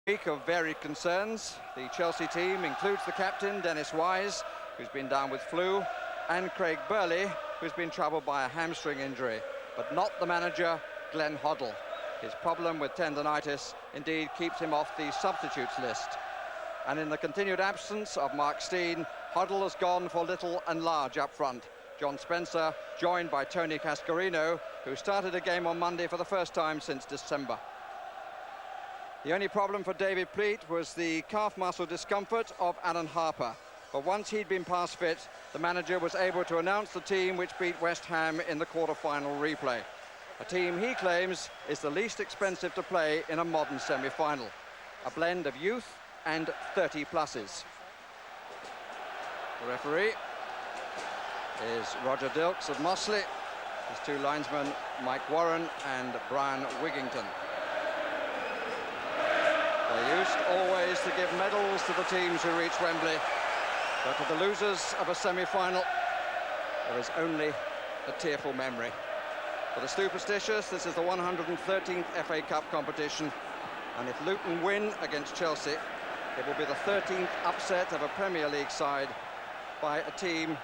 Week of varied concerns. The Chelsea team includes the captain, Dennis Wise, who's been down with flu, and Craig Burley, who's been troubled by a hamstring injury, but not the manager, Glenn Hoddle. His problem with tendonitis indeed keeps him off the substitutes list. And in the continued absence of Mark Stein, Hoddle has gone for little and large up front. John Spencer, joined by Tony Cascarino, who started a game on Monday for the first time since December. The only problem for David Pleat was the calf muscle discomfort of Alan Harper. But once he'd been past fit, the manager was able to announce the team which beat West Ham in the quarter-final replay. A team he claims is the least expensive to play in a modern semi-final. A blend of youth and 30-pluses. The referee is Roger Dilks of Mossley. His two linesmen, Mike Warren and Brian Wigington. They used always to give medals to the teams who reach Wembley, but to the losers of a semi-final, there is only a tearful memory. For the superstitious, this is the 113th FA Cup competition, and if Luton win against Chelsea, it will be the 13th upset of a Premier League side by a team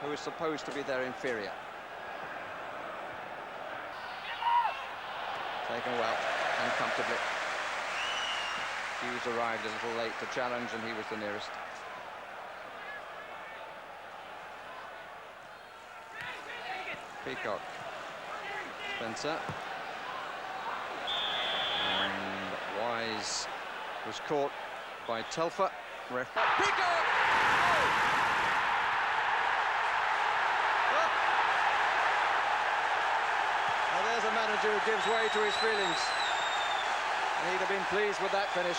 who is supposed to be their inferior. Taken well and comfortably. Hughes arrived a little late to challenge, and he was the nearest. Peacock. Spencer. And Wise was caught by Telfer. Peacock! Now there's a manager who gives way to his feelings. And he'd have been pleased with that finish.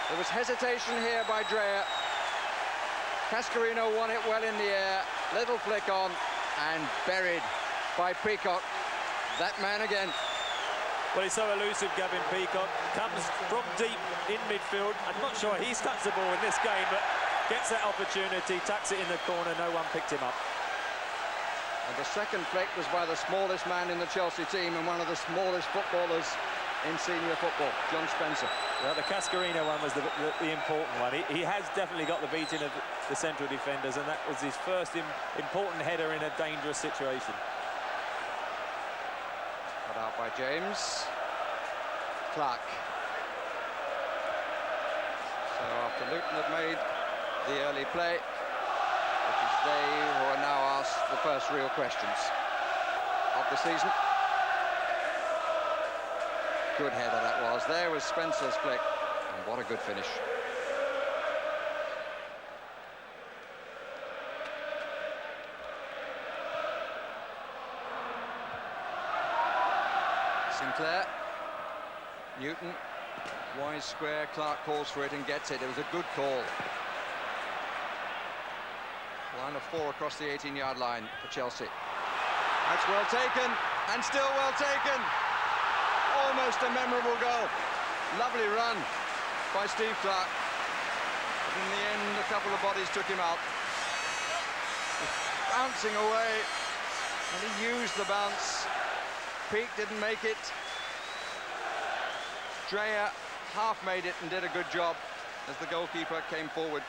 There was hesitation here by Dreyer. Cascarino won it well in the air. Little flick on and buried by Peacock. That man again. Well, he's so elusive, Gavin Peacock. Comes from deep in midfield. I'm not sure he's touched the ball in this game, but gets that opportunity, tucks it in the corner. No one picked him up. And the second flick was by the smallest man in the Chelsea team and one of the smallest footballers in senior football, John Spencer. Well, the Cascarino one was the important one. He has definitely got the beating of the central defenders, and that was his first important header in a dangerous situation. Cut out by James. Clark. So after Luton had made the early play, it is they who are now asked the first real questions of the season. Good header that was. There was Spencer's flick, and what a good finish. Sinclair, Newton, Wise square, Clark calls for it and gets it. It was a good call. Line of four across the 18-yard line for Chelsea. That's well taken, and still well taken. Almost a memorable goal. Lovely run by Steve Clark. But in the end, a couple of bodies took him out. Bouncing away, and he used the bounce. Peake didn't make it. Dreyer half made it and did a good job as the goalkeeper came forward.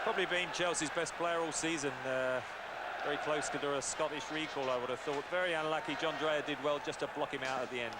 Probably been Chelsea's best player all season. Very close to a Scottish recall, I would have thought. Very unlucky. John Dreyer did well just to block him out at the end.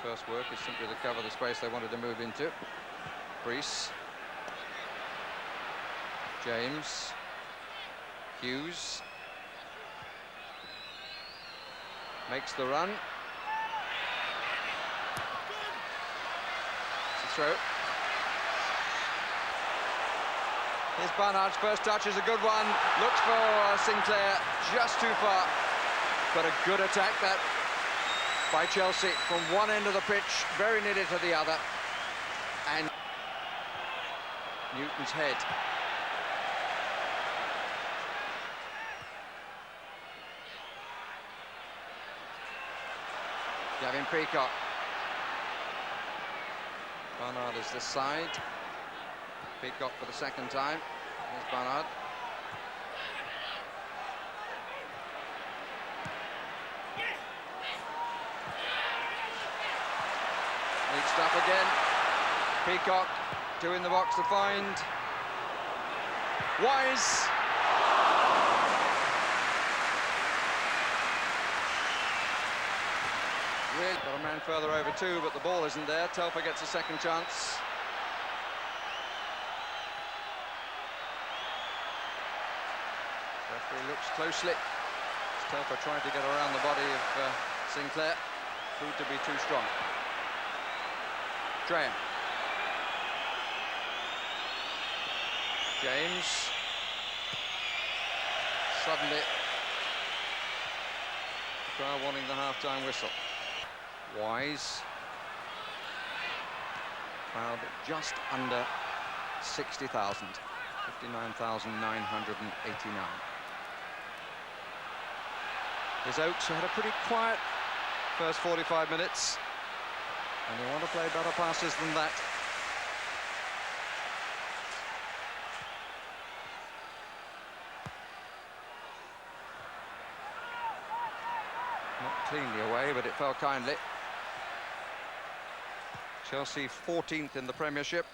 First work is simply to cover the space they wanted to move into. Brees, James, Hughes makes the run. It's a throw. Here's Barnard's first touch is a good one. Looks for Sinclair, just too far, but a good attack that by Chelsea from one end of the pitch, very nearly to the other. And Newton's head. Gavin Peacock. Barnard is this side. Peacock for the second time. Here's Barnard. Neat stuff again. Peacock, two in the box to find. Wise. Really got a man further over too, but the ball isn't there. Telfer gets a second chance. Referee looks closely. Telfer tried to get around the body of Sinclair. Proved to be too strong. Graham. James. Suddenly, the crowd wanting the half-time whistle. Wise. Crowd just under 60,000. 59,989. His Oaks had a pretty quiet first 45 minutes, and they want to play better passes than that. Not cleanly away, but it fell kindly. Chelsea 14th in the Premiership.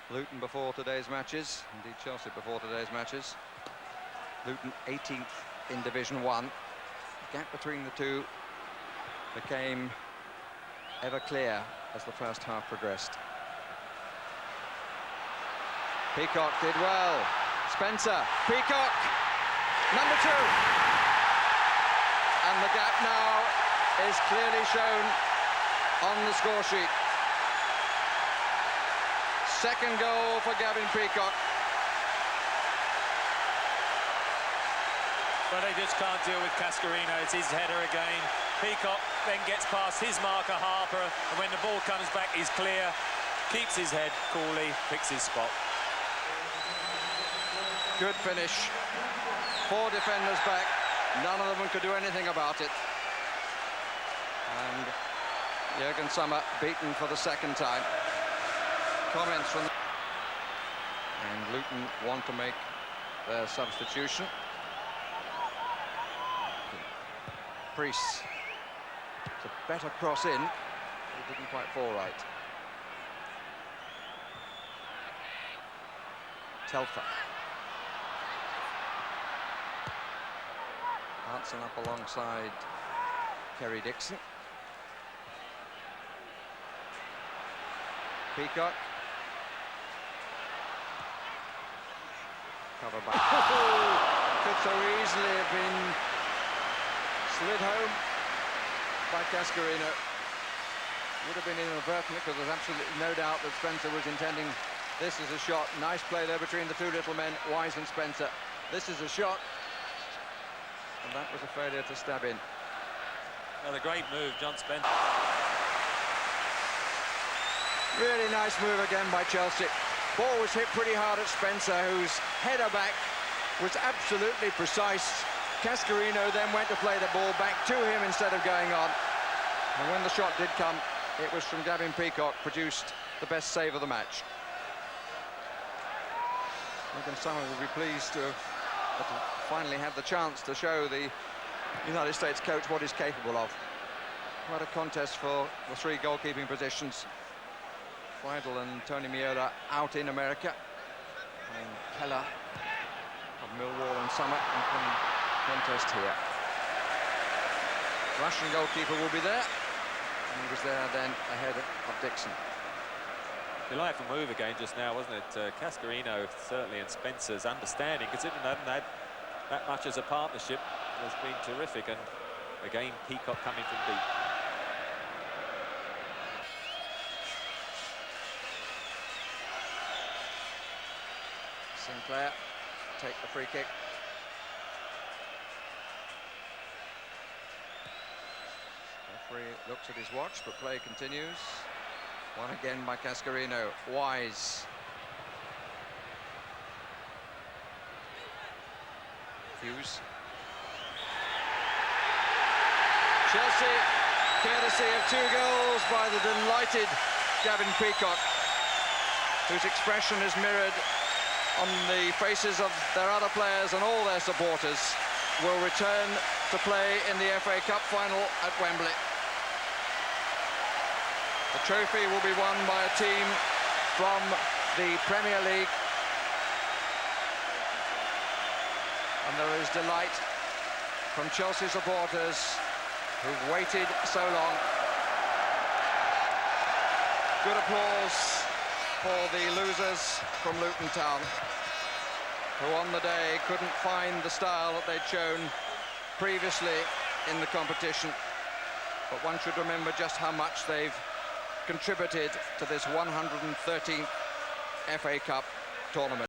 Luton before today's matches. Indeed, Chelsea before today's matches. Luton 18th in Division 1. The gap between the two became ever clearer as the first half progressed. Peacock did well. Spencer, Peacock, number 2. And the gap now is clearly shown on the score sheet. Second goal for Gavin Peacock. But they just can't deal with Cascarino. It's his header again. Peacock then gets past his marker, Harper, and when the ball comes back, he's clear, keeps his head coolly, picks his spot. Good finish. 4 defenders back. None of them could do anything about it. And Jürgen Sommer beaten for the second time. Comments from... And Luton want to make their substitution. Priest. It's a better cross in. It didn't quite fall right. Telfer. Hansen up alongside Kerry Dixon. Peacock. Cover by... Could so easily have been slid home by Cascarino. Would have been inadvertent because there's absolutely no doubt that Spencer was intending this as a shot. Nice play there between the two little men, Wise and Spencer. This is a shot. And that was a failure to stab in. Another great move, John Spencer. Really nice move again by Chelsea. Ball was hit pretty hard at Spencer, whose header back was absolutely precise. Cascarino then went to play the ball back to him instead of going on. And when the shot did come, it was from Gavin Peacock, produced the best save of the match. Jürgen Sommer will be pleased to have finally had the chance to show the United States coach what he's capable of. Quite a contest for the 3 goalkeeping positions. Friedel and Tony Meola out in America. And Keller of Millwall and Sommer in contest here. Russian goalkeeper will be there. And he was there then ahead of Dixon. Delightful move again just now, wasn't it? Cascarino certainly, and Spencer's understanding, considering they haven't had that much as a partnership, has been terrific. And again, Peacock coming from deep. Sinclair take the free kick. Referee looks at his watch, but play continues. One again by Cascarino. Wise. Hughes. Chelsea Courtesy of 2 goals by the delighted Gavin Peacock, whose expression is mirrored on the faces of their other players, and all their supporters will return to play in the FA Cup final at Wembley. The trophy will be won by a team from the Premier League, and there is delight from Chelsea supporters who've waited so long. Good applause for the losers from Luton Town, who on the day couldn't find the style that they'd shown previously in the competition. But one should remember just how much they've contributed to this 113th FA Cup tournament.